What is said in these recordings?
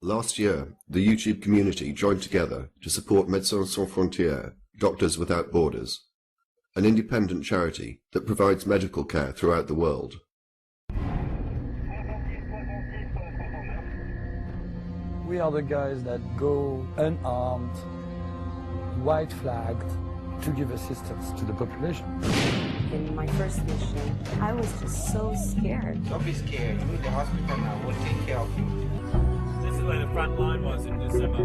Last year, the YouTube community joined together to support Medecins Sans Frontieres, Doctors Without Borders, an independent charity that provides medical care throughout the world. We are the guys that go unarmed, white flagged, to give assistance to the population. In my first mission, I was just so scared. Don't be scared. You're in the hospital now. We'll take care of you. This is where the front line was in December.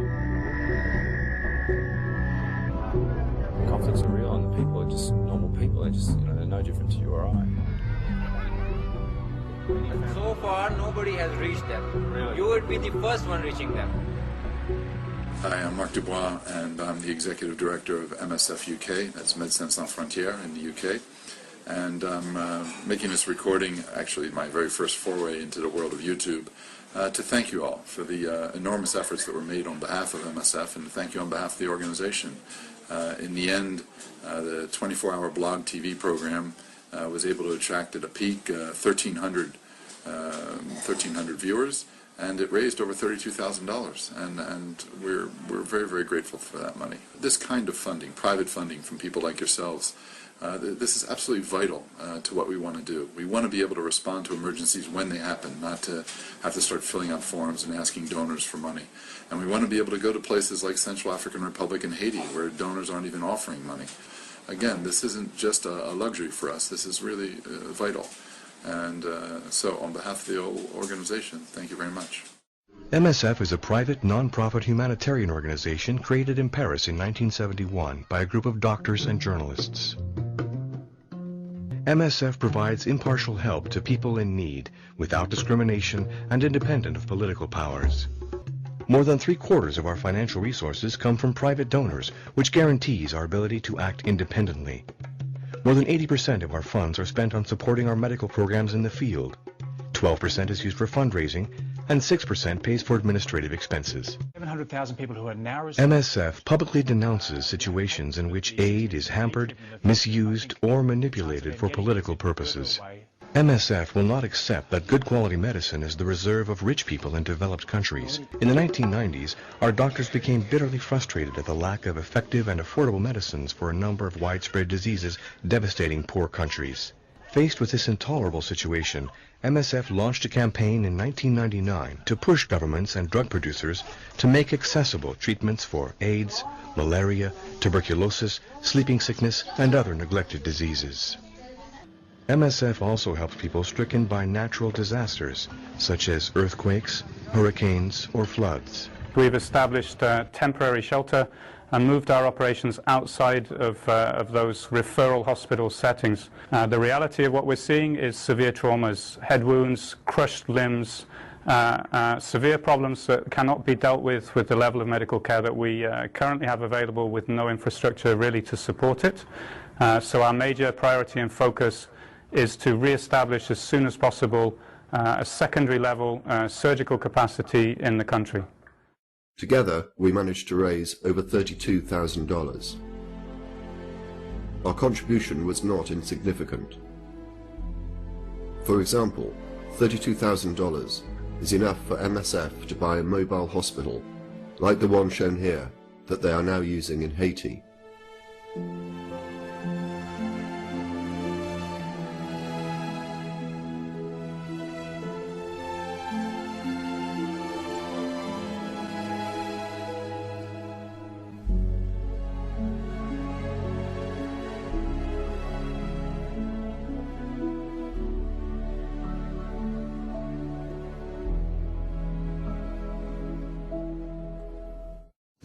Conflicts are real, and the people are just normal people. They're just, they're no different to you or I. So far, nobody has reached them. Really? You would be the first one reaching them. Hi, I'm Marc DuBois, and I'm the Executive Director of MSF UK, that's Medecins Sans Frontieres in the UK. And I'm making this recording, actually my very first foray into the world of YouTube, to thank you all for the enormous efforts that were made on behalf of MSF, and to thank you on behalf of the organization. In the end, the 24-hour blog TV program was able to attract at a peak 1,300 viewers, and it raised over $32,000, and we're very, very grateful for that money. This kind of funding, private funding from people like yourselves, this is absolutely vital to what we want to do. We want to be able to respond to emergencies when they happen, not to have to start filling out forms and asking donors for money. And we want to be able to go to places like Central African Republic and Haiti, where donors aren't even offering money. Again, this isn't just a luxury for us. This is really vital. And so, on behalf of the whole organization, thank you very much. MSF is a private, non-profit humanitarian organization created in Paris in 1971 by a group of doctors and journalists. MSF provides impartial help to people in need, without discrimination and independent of political powers. More than 3/4 of our financial resources come from private donors, which guarantees our ability to act independently. More than 80% of our funds are spent on supporting our medical programs in the field. 12% is used for fundraising, and 6% pays for administrative expenses. 700,000 people who are now MSF publicly denounces situations in which aid is hampered, misused, or manipulated for political purposes. MSF will not accept that good quality medicine is the reserve of rich people in developed countries. In the 1990s, our doctors became bitterly frustrated at the lack of effective and affordable medicines for a number of widespread diseases devastating poor countries. Faced with this intolerable situation, MSF launched a campaign in 1999 to push governments and drug producers to make accessible treatments for AIDS, malaria, tuberculosis, sleeping sickness, and other neglected diseases. MSF also helps people stricken by natural disasters, such as earthquakes, hurricanes, or floods. We've established a temporary shelter and moved our operations outside of those referral hospital settings. The reality of what we're seeing is severe traumas, head wounds, crushed limbs, severe problems that cannot be dealt with the level of medical care that we currently have available, with no infrastructure really to support it. So our major priority and focus is to re-establish as soon as possible a secondary level surgical capacity in the country. Together, we managed to raise over $32,000. Our contribution was not insignificant. For example, $32,000 is enough for MSF to buy a mobile hospital, like the one shown here, that they are now using in Haiti.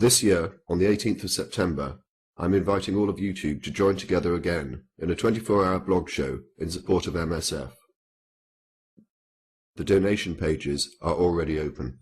This year, on the 18th of September, I'm inviting all of YouTube to join together again in a 24-hour blog show in support of MSF. The donation pages are already open.